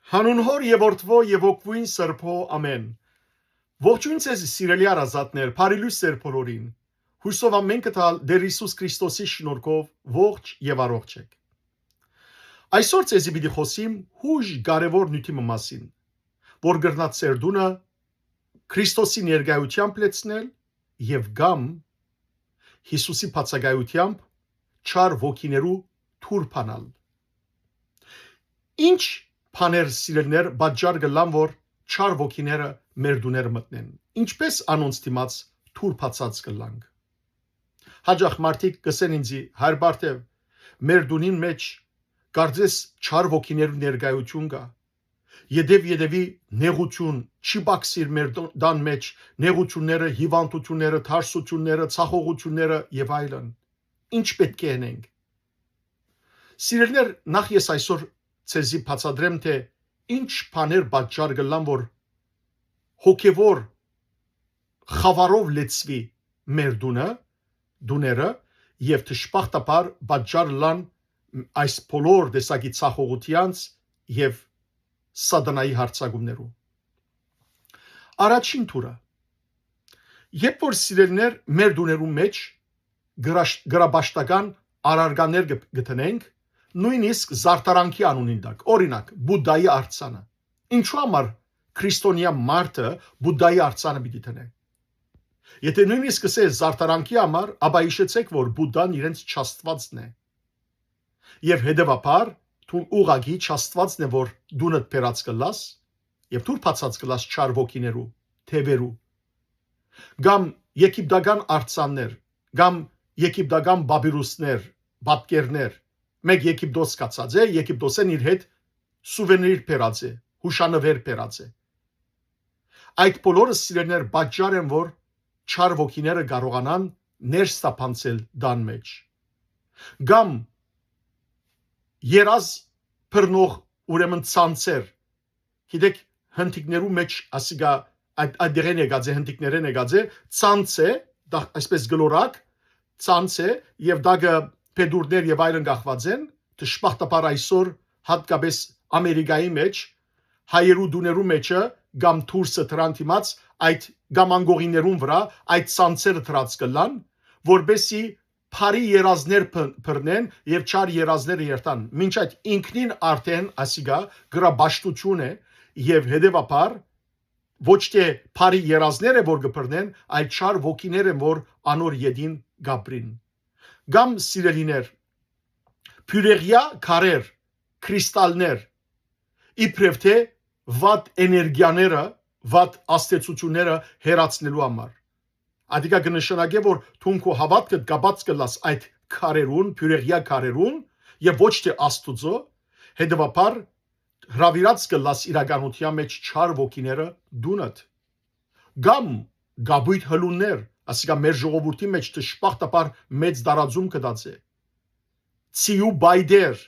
Հանուն հոր եւ որդվո եւ օգվույն սրբո ամեն։ Ողջույն ձեզ սիրելի արազատներ, բարիլույս ձեր բոլորին։ Հույսով ամեն կտալ Տեր Հիսուս Քրիստոսի շնորհքով ողջ եւ առողջ եք։ Այսօր ձեզի պիտի խոսիմ հույժ կարևոր նյութի մասին, որ գրնած սերդունը Քրիստոսի ներկայությամբ լեցնել եւ գամ Հիսուսի բացակայությամբ չար ոգիներու թուրփանալ։ Ինչ Փաներ սիրելներ բաժար գլան որ չար ոգիները մեր դուներ մտնեն ինչպես անոնց դիմաց թուրփացած գլանք հաջող մարդիկ կսեն ինձի հայրբարտև մեր դունին մեջ կարծես չար ոգիներու ներկայություն կա Եդևի նեղություն չի բացիր մեր դան մեջ նեղությունները հիվանդությունները թարսությունները ցախողությունները եւ այլն ինչ պետք է անենք Սիրելներ նախ ես այսօր Ցեզի բացադրեմ թե ինչ բաներ բաժար գլան որ հոգևոր խավարով լեցվի մեր դուները եւ թշպախտաբար բաժար լան այս բոլոր դեսագի ցախողությանց եւ սատանայի հարցակումներու Առաջին թուրը Երբ որ սիրելներ մեր դուներու մեջ գրաբաշտական արարգաներ գտնենք Նույնիսկ զարտարանքի անունին դակ օրինակ Բուդդայի արձանը Ինչու համար քրիստոնյա մարդը Բուդդայի արձանը պիտի տնե Եթե նույնիսկ ասես զարտարանքի համար ապա հիշեցեք որ Բուդդան իրենց չաստվածն է Եվ հետևաբար դու ուղագի չաստվածն է որ դունդ փերած կլաս եւ դու փածած կլաս չար ոգիներու թևերու Գամ եգիպտական արձաններ Գամ եգիպտական բաբիրուսներ բաբկերներ Մեկ Եգիպտոս կացած է, Եգիպտոսեն իր հետ սուվենիր պերած է, հուշանվեր պերած է։ Այդ բոլորը սիրելներ բաժար են, որ չար ոգիները կարողանան ներստափանցել դան մեջ։ Գամ երազ բռնող ուրեմն ցանցեր, գիտեք հնդիկներու մեջ ասիգա այդ դերեն եկած է, հնդիկներեն եկած է, ցանց է, այսպես գլորակ, ցանց է եւ դա Պեդուրներ եւ այլն գախված են դժբախտաբար այսօր հատկապես Ամերիկայի մեջ հայերու դուներու մեջը գամ թուրսը դրանց դիմաց այդ գամանգողիներուն վրա այդ ցանցերը դրած կլան որբեսի Փարի երազներ բռնեն եւ չար երազները երթան մինչ այդ ինքնին արդեն ասիգա գրաբաշտություն է եւ հետեւաբար ոչ թե Փարի երազները որ կբռնեն այլ չար ոգիներ են որ անոր յետին գաբրին Գամ սիրելիներ, պյուրեղյա քարեր, կրիստալներ, իբրև թե վատ էներգիաները, վատ աստեցությունները հերացնելու համար։ Ադիկա կնշանակե, որ թունքու հավատքը գաբած կլաս այդ քարերուն, պյուրեղյա քարերուն եւ ոչ թե աստուծո, հետեւաբար հրավիրած կլաս իրականության մեջ չար ոգիները դունդ։ Գամ գաբույթ հլուններ Ասիկա մեր ժողովրդի մեջ դժբախտաբար մեծ դարաձում կդած է։ Ցիու բայդեր,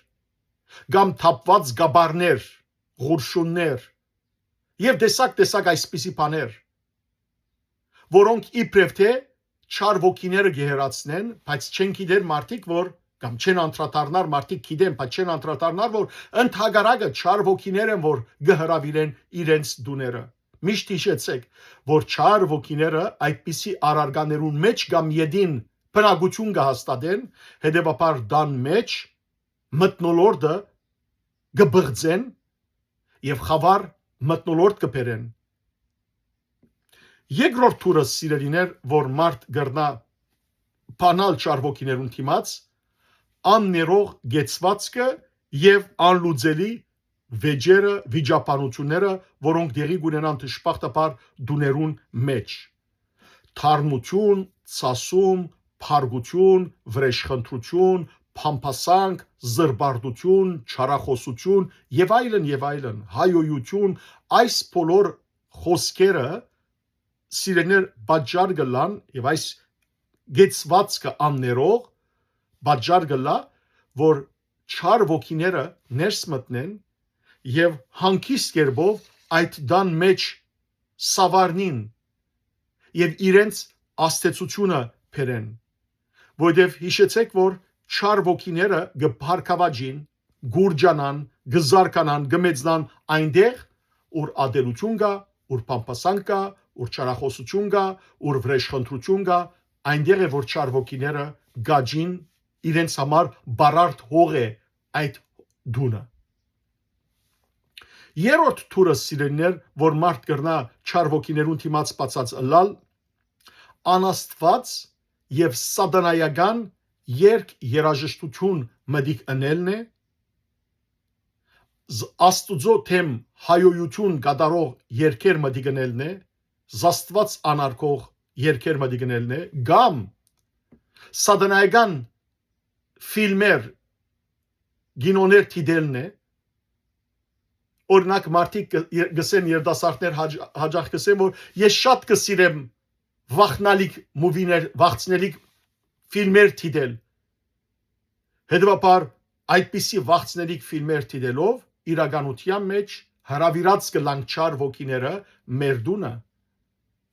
գամ թափված գաբարներ, ղուրշուններ եւ տեսակ այսպիսի բաներ, որոնք իբրև թե չար ոգիները գերացնեն, բայց չեն գիտեր մարդիկ, որ կամ չեն անդրադառնար մարդիկ գիտեն, բայց չեն անդրադառնար, որ ընդհանրակը չար ոգիներ են, որ գհրավիրեն իրենց դուները։ Միշտ հիշեցեք, որ չար ոգիները այդպիսի արարգաներուն մեջ կամ յետին բնակություն կհաստատեն, հետևաբար դան մեջ մտնոլորտը կբղձեն եւ խավար մտնոլորտ կբերեն։ Երկրորդ թուրը սիրելիներ, որ մարդ գրնա բանալ չար ոգիներուն դիմաց, աններող գեցվածքը եւ անլուծելի վեճերը, վիճապանությունները, որոնք դեղի կունենան դժբախտաբար դուներուն մեջ։ Թարմություն, ցասում, փարգություն, վրեժխնդրություն, փամփասանք, զրբարտություն, չարախոսություն եւ այլն, հայոյություն, այս բոլոր խոսքերը սիրելներ բաժար գլան եւ այս գեցվածքը աններող բաժար գլա, որ չար ոգիները ներս մտնեն եւ հանգիստ կերպով այդ դան մեջ սավարնին եւ իրենց աստեցությունը բերեն որովհետեւ հիշեցեք որ չար ոգիները գփարկավաջին գուրջանան, գզարկանան, գմեծնան այնտեղ, ուր ադելություն կա, ուր փամփասանք կա, ուր չարախոսություն կա, ուր վրեժխնդրություն կա, այնտեղ է որ չար ոգիները գաջին իրենց համար բարարդ հող է այդ դունը։ Երրորդ թուրը սիրելիներ, որ մարդ կրնա չար ոգիներուն դիմաց բացած ըլլալ, անաստված եւ սատանայական երկ երաժշտություն մդիկ ընելն է, Աստուծո թեմ հայոյություն կատարող երկեր մդիգնելն է, զաստված անարգող երկեր մդիգնելն է, կամ սատանայական ֆիլմեր գինոներ թիդելն է, օրինակ մարդիկ գսեն երդասարտներ հաջախ գսեն, որ ես շատ կսիրեմ վախնալիք մուվիներ, վախցնելիք ֆիլմեր թիդել, հետևաբար այդպիսի վախցնելիք ֆիլմեր թիդելով իրականության մեջ հրավիրած կլանք չար ոգիները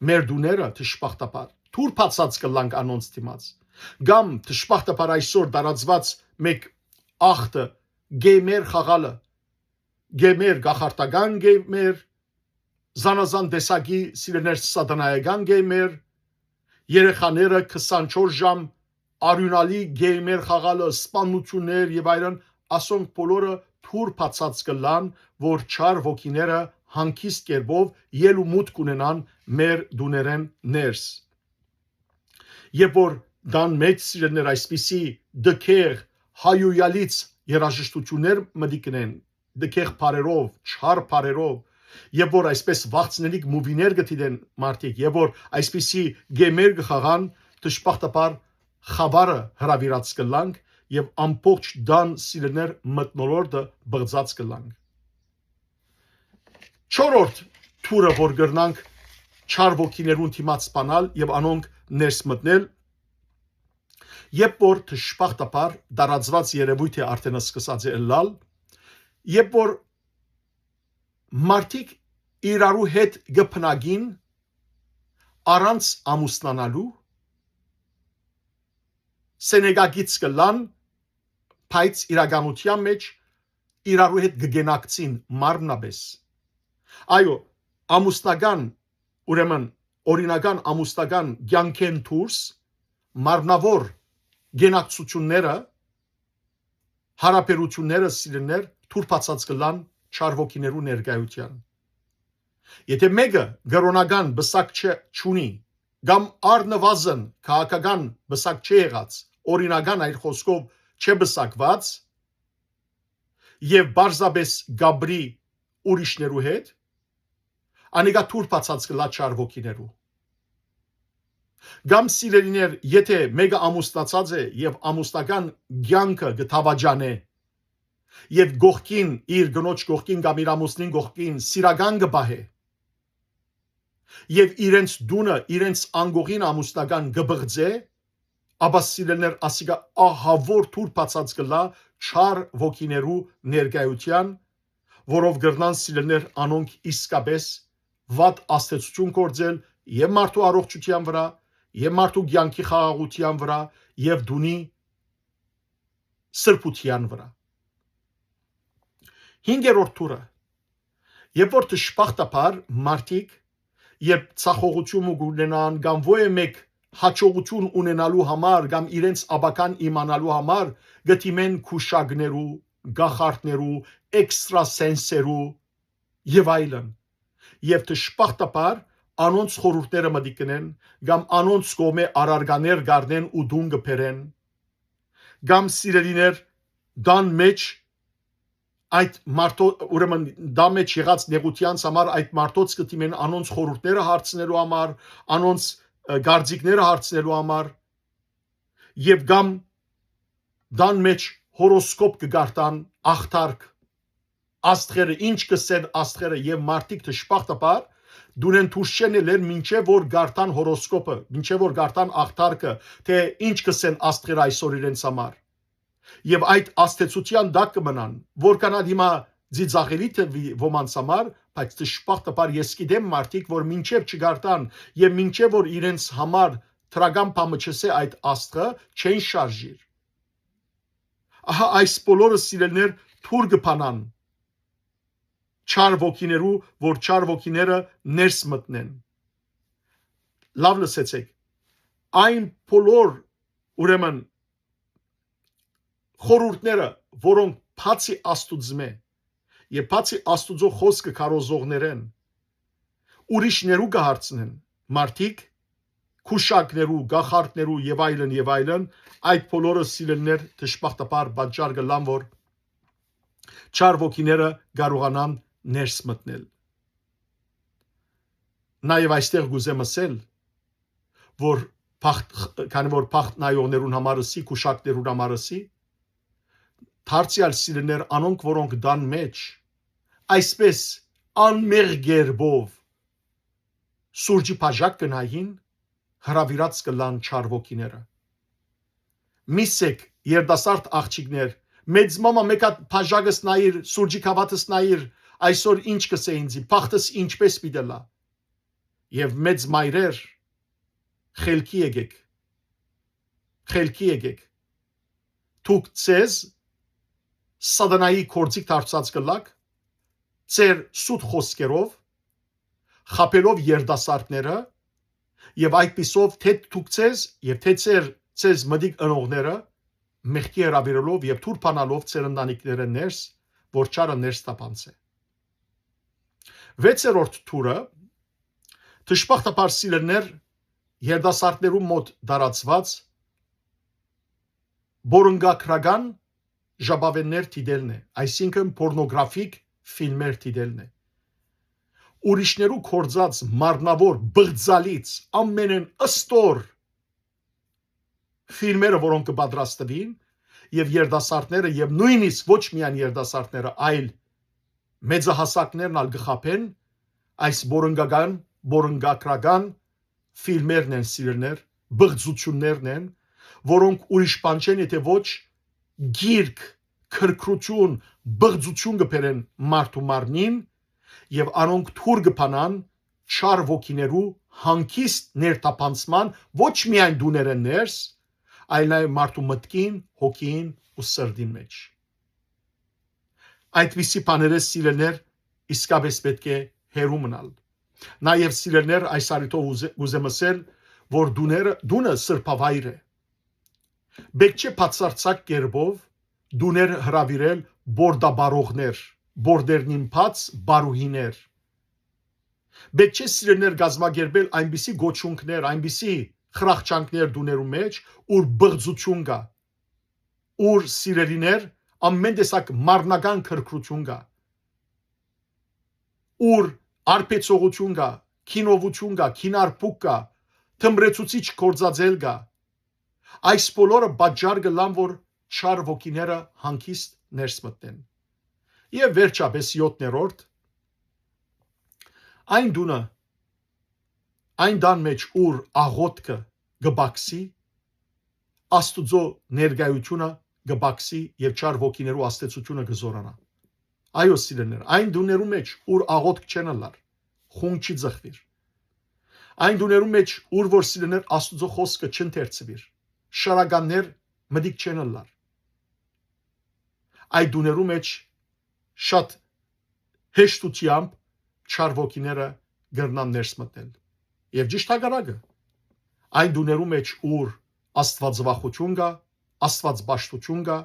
մեր դուները թշպախտապար թուրփացած կլանք անոնց դիմաց կամ թշպախտապար այսօր դարածված մեկ ախտը գեյմեր խաղալը գեյմեր գախարտական գեյմեր զանազան տեսակի սիրեներ սատանայական գեյմեր երեխաները 24 ժամ արյունալի գեյմեր խաղալը սպանություններ եւ այլն ասոնք բոլորը թուրփացած կլան, որ չար ոգիները հանգիստ կերպով ելու մուտք ունենան մեր դուներեն ներս։ Երբ որ դան մեջ սիրելներ այսպիսի դքեղ հայույալից երաժշտություններ մդիկնեն, դքեղ բարերով, չար բարերով, երբ որ այսպես վախցնելիք մուվիներ գտիդեն մարդիկ, երբ որ այսպիսի գեմեր գխաղան, դժբախտաբար խավարը հրավիրած կլանք եւ ամբողջ դան սիրելներ մտնոլորտը բղծած կլանք։ Չորրորդ թուրը որ գրնանք չար ոգիներուն դիմաց սպանալ եւ անոնք ներս մտնել, երբ որ դժբախտաբար դարածված երևույթ է արդեն սկսած է ըլլալ, երբ որ մարդիկ իրարու հետ գփնագին առանց ամուսնանալու սենեգագից կլան բայց իրականության մեջ իրարու հետ գգենակցին մարմնաբես այո ամուսնական ուրեմն օրինական ամուսնական ցանկեն դուրս մարմնավոր գենակցությունները հարաբերությունները սիրելներ թուրփացած կլան չար ոգիներու ներկայության եթե մեկը գրոնական բսակ չունի կամ առնվազն քաղաքական բսակ չի եղած օրինական այդ խոսքով չբսակված եւ բարձաբես գաբրի ուրիշներու հետ անիկա թուրփացած կլա չար ոգիներու կամ սիրելիներ եթե մեկը ամուսնացած է եւ ամուսնական ցանկը գտավաջանե եւ գողքին իր գնոջ գողքին կամ իր ամուսնին գողքին սիրական գբահե եւ իրենց դունը իրենց անգողին ամուսնական գբղձե ապա սիրելներ ասիկա ահավոր թուրփացած կլա չար ոգիներու ներկայության որով գրնան սիրելներ անոնք իսկապես վատ աստեցություն կործել եւ մարդու առողջության վրա եւ մարդու ցանկի խաղաղության վրա եւ դունի սրբության վրա հինգերորդ թուրը երբ որ դժբախտաբար մարդիկ երբ ցախողություն ունենան կամ ոյ մեկ հաջողություն ունենալու համար կամ իրենց աբական իմանալու համար գտիմեն քուշագներու, գախարտներու, էքստրասենսերու եւ այլն եւ դժբախտաբար անոնց խորհուրդները մտիկնեն կամ անոնց կողմէ արարգաներ գարնեն ու դուն գբերեն կամ սիրելիներ դան մեջ այդ մարդո ուրեմն դա մեջ եղած նեղության համար այդ մարդոց գտիմեն անոնց խորհուրդները հարցնելու համար անոնց գարձիկները հարցնելու համար եւ կամ դան մեջ հորոսկոպ կգարտան ախտարք աստղերը ինչ կսեն աստղերը եւ մարդիկ դժբախտաբար դունեն թուրշենելեր մինչեւ որ գարտան հորոսկոպը մինչեւ որ գարտան ախտարկը թե ինչ կսեն աստղերը այսօր իրենց համար եւ այդ աստեցության դակ կմնան որքանա հիմա ձիծաղելի թվի ոմանց համար բայց դժբախտաբար ես գիտեմ մարդիկ որ մինչեւ չգարտան եւ մինչեւ որ իրենց համար թրագան բամը չսե այդ աստղը չեն շարժիր ահա այս բոլորը սիրելներ թուր կփանան չար ոգիներու, որ չար ոգիները ներս մտնեն։ Լավ լսեցեք, այն բոլոր ուրեմն խորհուրդները, որոնք բացի Աստուծմե եւ բացի Աստուծո խոսքը կարոզողներեն ուրիշներու կհարցնեն, մարդիկ քուշակներու, գախարտներու եւ այլն, այդ բոլորը սիրելներ դժբախտաբար պատճառ կլան, որ չար ոգիները կարողանան ներս մտնել։ Նաեւ այստեղ գուզեմ ասել, որ քանի որ փախտ նայողներուն համարսի, քուշակներուն համարսի, դարձյալ սիրելներ անոնք, որոնք դան մեջ այսպես անմեղ գերբով սուրճի բաժակ կնային, հրավիրած կլան չար ոգիները։ Միսեք երդասարդ աղջիկներ, մեծ մամա մեկա բաժակս նայիր, սուրճի կավատս նայիր, այսօր ինչ կսե ինձի, փախտս ինչպես պիտելա։ Եվ մեծ մայրեր, խելքի եկեք։ Դուք ցեզ սատանայի կորձիկ դարձած կլակ, ծեր սուտ խոսքերով, խապելով երդասարտները, եւ այդպիսով թե դուք ցեզ եւ թե ցեզ մդիկ ընողները մեղքի հրավիրելով եւ թուր բանալով ծեր ընտանիքները ներս, որ չարը ներս տապանցե։ 6-րդ թուրը դժբախտաբար սիրելներ երդասարտներու մոտ դարածված բորոնգակրական ժապավեններ դիտելն է, այսինքն պորնոգրաֆիկ ֆիլմեր դիտելն է։ Ուրիշներու կորձած մարմնավոր բղձալից ամենեն ըստոր ֆիլմերը, որոնք կպատրաստվին, եւ երդասարտները եւ նույնիսկ ոչ միայն երդասարտները, այլ մեծահասակներն ալ գխապեն այս բորոնգակրական ֆիլմերն են սիրելներ, բղձություններն են, որոնք ուրիշ բան չեն, եթե ոչ գիրք, քրքրություն, բղձություն կբերեն մարդու մարմնին եւ անոնք թուր կփանան չար ոգիներու հանգիստ ներտապանցման ոչ միայն դուներեն ներս, այլ նաեւ մարդու մտքին, հոգին ու սրդին մեջ։ Այդպիսի բաները սիրելներ իսկապես պետք է հերու մնալ։ Նաեւ սիրելներ այս առիթով ուզեմ ասել, որ դունը սրբավայր է։ Պետք չէ բացարձակ կերպով դուներ հրավիրել բորդաբարողներ, բորդերնին բաց բարուհիներ։ Պետք չէ սիրելներ գազմագերբել այնպիսի գոչունքներ, այնպիսի խրախճանքներ դուներու մեջ, ուր բղձություն կա, ուր սիրելիներ ամեն տեսակ մարմնական քրքրություն կա, ուր արբեցողություն կա, քինովություն կա, քինարբուկ կա, թմրեցուցիչ կործածել կա։ Այս բոլորը պատճառ կլան, որ չար ոգիները հանգիստ ներս մտնեն։ Եվ վերջապես 7-րդ այն դունը այն դան մեջ ուր աղոթքը գբաքսի Աստուծո ներկայությունը գբաքսի եւ չար ոգիներու աստեցությունը կզորանա։ Այո սիրելիներ, այն դուներու մեջ ուր աղոթք չեն ալար, խունջ չի ձխվիր։ Այն դուներու մեջ ուր որ սիրելիներ Աստուծո խոսքը չընթերցվիր, շարականներ մդիկ չեն ալար։ Այդ դուներու մեջ շատ հեշտությամբ չար ոգիները գրնան ներս մտնել։ Եվ ճիշտ հակառակը, այն դուներու մեջ ուր աստվածվախություն կա, աստվածպաշտություն կա,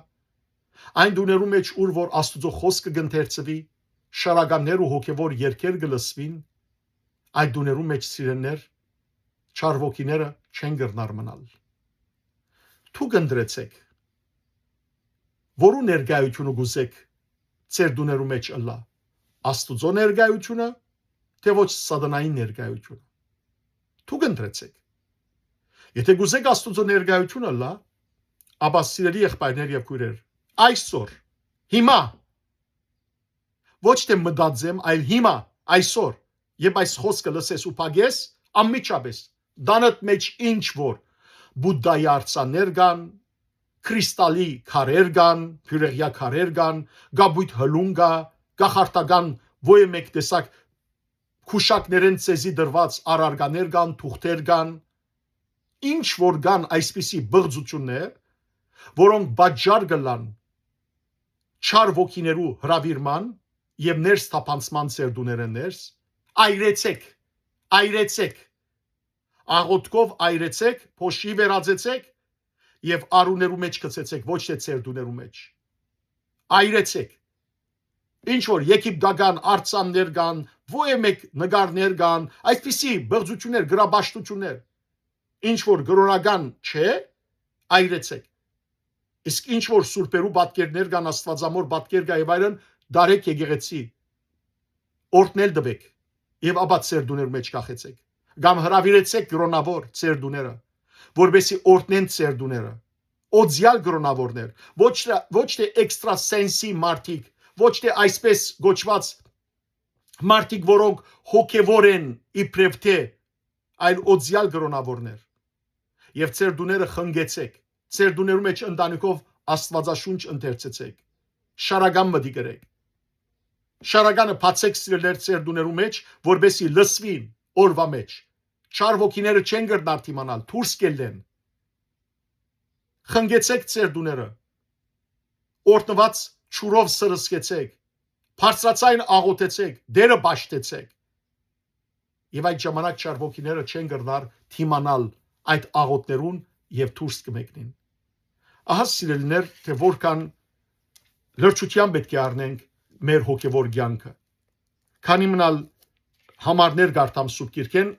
այն դուներու մեջ ուր որ Աստուծո խոսքը կընթերցվի, շարականներ ու հոգևոր երգեր կլսվին, այդ դուներու մեջ սիրելներ չար ոգիները չեն գրնար մնալ։ Դուք ընտրեցեք, որու ներկայությունը գուզեք ծեր դուներու մեջ ըլլա, Աստուծո ներկայությունը, թե ոչ սատանայի ներկայությունը։ Դուք ընտրեցեք։ Եթե գուզեք Աստուծո ներկայությունը ըլլա, ապա սիրելի եղբայրներ եւ քույրեր, այսօր, հիմա, ոչ թե մտածեմ, այլ հիմա, այսօր, եւ այս խոսքը լսես ու փագես, անմիջապես, դանդ մեջ ինչ որ Բուդդայի արձաններ կան, քրիստալի քարեր կան, փյուրեղյա քարեր կան, գաբույթ հլուն կա, գախարտական ոյ մեկ տեսակ քուշակներեն ցեզի դրված արարգաներ կան, թուղթեր կան, ինչ որ կան այսպիսի բղձություններ, որոնք պատճառ կլան չար ոգիներու հրավիրման եւ ներս թափանցման ծերդուները ներս այրեցեք աղոթքով այրեցեք փոշի վերածեցեք եւ արուներու մեջ գցեցեք ոչ թե ծերդուներու մեջ այրեցեք ինչ որ Եգիպտական արծաններ կան ո՞ե մեկ նկարներ կան այսպիսի բղծություններ գրաբաշխություններ ինչ որ գրոնական չէ այրեցեք իսկ ինչ որ սուրբերու պատկերներ կան աստվածամոր պատկեր կա եւ այլն դարեք եկեղեցի օրտնել դվեք եւ ապա ծերդուներու մեջ կախեցեք կամ հրավիրեցեք գրոնավոր ծերդուները որբեսի օրտնեն ծերդուները օձյալ գրոնավորներ ոչ թե էքստրասենսի մարդիկ ոչ թե այսպես գոչված մարդիկ որոնք հոգևոր են իբրև թե այլ օձյալ գրոնավորներ եւ ծերդուները խնգեցեք ծերդուներու մեջ ընտանիքով աստվածաշունչ ընթերցեցեք շարական մտի գրեք շարականը բացեք սիրելեր ծերդուներու մեջ որբեսի լսվին օրվա մեջ չար ոգիները չեն գտնար թիմանալ դուրս կելեն խնգեցեք ծերդուները օրտնված ճուրով սրսկեցեք բարձրացային աղոթեցեք դերը բաշտեցեք եւ այդ ժամանակ չար ոգիները չեն գտնար թիմանալ այդ աղոթներուն եւ դուրս կմեկնին ահա սիրելիներ թե որքան լրջության պետք է առնենք մեր հոգևոր կյանքը քանի մնալ համարներ գարտամ սուրբ գիրքեն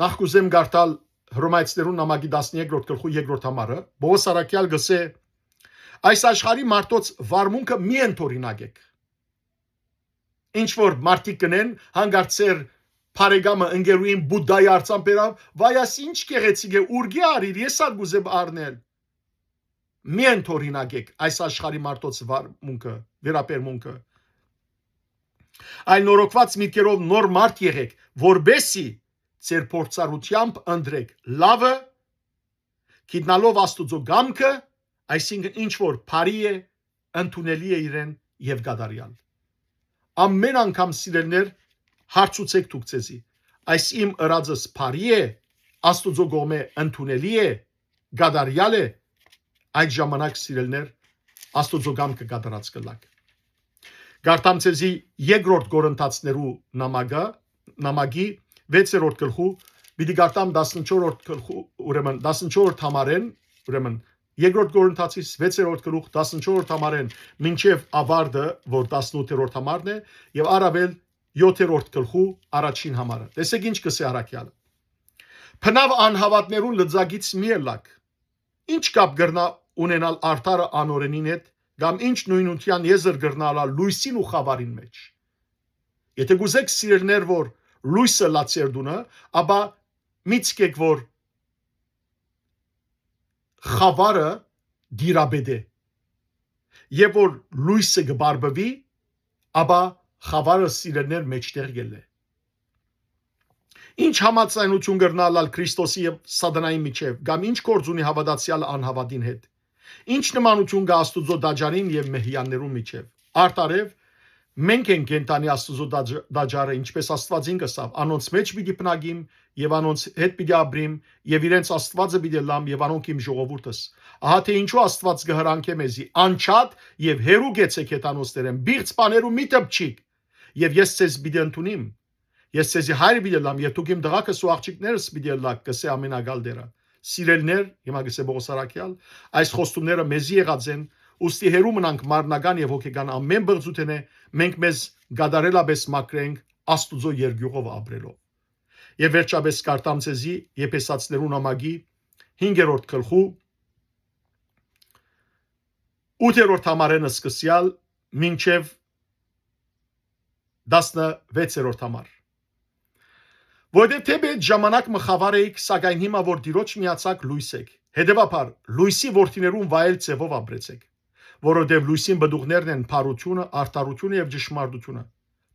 նախ կուզեմ գարտալ հռոմայացիներուն նամակի 13-րդ գլխու 2-րդ համարը Պողոս առաքյալ գսե այս աշխարհի մարդոց վարմունքը մի ընդօրինակեք ինչ որ մարդիկ կնեն հանգարցեր Փարեգամը ընկերուին Բուդդայի արցան բերավ վայաս ինչ գեղեցիկ է ուրգի արիր ես ալ գուզեմ առնել մի ընդօրինակեք այս աշխարհի մարդոց վարմունքը վերապերմունքը այլ նորոգված միտքերով նոր մարդ եղեք որբեսի ձեր փորձառությամբ ընտրեք լավը գիտնալով Աստուծո գամքը այսինքն ինչ որ բարի է ընդունելի է իրեն եւ գադարյալ ամեն անգամ սիրելներ հարցուցեք դուք ցեզի այս իմ ըրածս բարի է Աստուծո գոմե ընդունելի է գադարյալ է այդ ժամանակ սիրելներ Աստուծո գամքը գադարած կլակ գարտամ ցեզի երկրորդ Կորինթացներու նամակի 6-րդ գլխու պիտի գարտամ 14-րդ գլխու ուրեմն 14-րդ համարեն ուրեմն երկրորդ Կորինթացիս 6-րդ գլուխ 14-րդ համարեն մինչև ավարտը որ 18-րդ համարն է եւ առավել 7-րդ գլխու առաջին համարը տեսեք ինչ կսե առաքյալը փնավ անհավատներուն լծագից մի ելակ ինչ կապ գրնա ունենալ արդարը անօրենին հետ կամ ինչ նույնության եզր գրնալալ լույսին ու խավարին մեջ եթե գուզեք սիրելներ որ լույսը լացերդունը ապա միցկեք որ խավարը դիրաբեդե եւ որ լույսը գբարբվի ապա խավարը սիրելներ մեջտեղ գելե ինչ համացայնություն գրնալալ Քրիստոսի եւ սատանայի միջև կամ ինչ կորձ ունի հավատացյալ անհավատին հետ ինչ նմանություն կա Աստուծո դաջարին եւ մեհյաններու միջև արտարև մենք ենք կենտանի Աստուծո դաջարը ինչպես Աստվածին կսավ անոնց մեջ պիտի բնագիմ եւ անոնց հետ պիտի ապրիմ եւ իրենց Աստվածը պիտի լամ եւ անոնք իմ ժողովուրդս ահա թե ինչու Աստված կհրանքե մեզի անչափ եւ հերու գեցեք հետանոստերեն բիղծ բաներու մի տպչիկ եւ ես ցեզ պիտի ընդունիմ ես ցեզի հայր պիտի լամ եւ դուք իմ դղակս ու աղջիկներս պիտի լակ կսե ամենագալ դերը սիրելներ հիմա գսե Պողոս առաքյալ այս խոստումները մեզի եղած են ուստի հերու մնանք մարնական եւ հոգեկան ամեն բղծութենե մենք մեզ գադարելաբես մակրենք Աստուծո երգյուղով ապրելով եւ վերջապես կարտամ ցեզի Եփեսացիներու նամակի 5-րդ գլխու 8-րդ համարենը սկսյալ մինչև 16-րդ համար որտեղ թեպե ժամանակ մխավար էիք սակայն հիմա որ դիրոջ միացակ լույս եք հետեւաբար լույսի որդիներուն վայել ծևով ապրեցեք որովհետև լույսին բդուղներն են փարությունը արդարությունը եւ ճշմարտությունը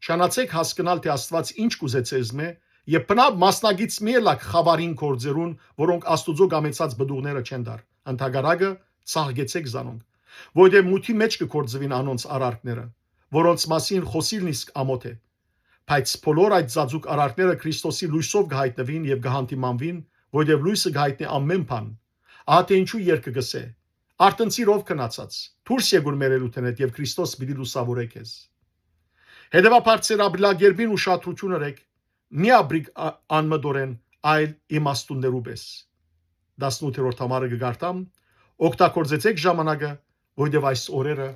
շանացեք հասկանալ թե Աստված ինչ կուզեցեզ մե եւ բնավ մասնագից մի ելակ խավարին կորձերուն որոնք Աստուծո գամեցած բդուղները չեն դար ընդհանրակը ցաղգեցեք զանոնք որովհետև մութի մեջ կկորձվին անոնց արարքները որոնց մասին խոսիլն իսկ ամոթ է բայց բոլոր այդ ծածուկ արարքները Քրիստոսի լույսով կհայտնվին եւ կհանդիմանվին որովհետև լույսը կհայտնի ամեն բան ահա թե ինչու երկը գսե Արտնցիրով քնացած դուրս եկուր մեր ելութենետ եւ Քրիստոս պիտի լուսավորե քեզ։ Հետևաբար ծեր ապրիլագերբին ուշադրություն ըրեք մի ապրիկ անմտորեն այլ իմաստուններու պես 18-րդ համարը գարտամ օգտագործեցեք ժամանակը որովհետեւ այս օրերը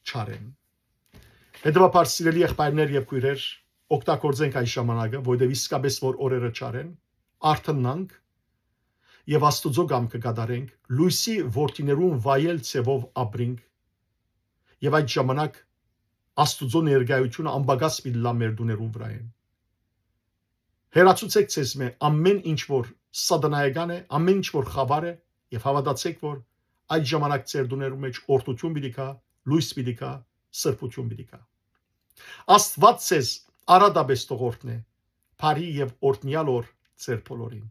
չարեն։ Հետևաբար սիրելի եղբայրներ եւ քույրեր օգտագործենք այս ժամանակը որովհետեւ իսկապես որ օրերը չարեն արթնանանք եւ Աստուծո կամքը կատարենք լույսի որդիներուն վայել ցևով ապրենք եւ այդ ժամանակ Աստուծո ներկայությունը անբագաս պիտի լա մեր դուներուն վրայեն հերացուցեք ցեզ մե ամեն ինչ որ սատանայական է ամեն ինչ որ խավար է եւ հավատացեք որ այդ ժամանակ ձեր դուներու մեջ օրդություն պիտի կա լույս պիտի կա սրբություն պիտի կա Աստված ցեզ արադաբես տողորտն է բարի եւ օրհնյալ օր ձեր բոլորին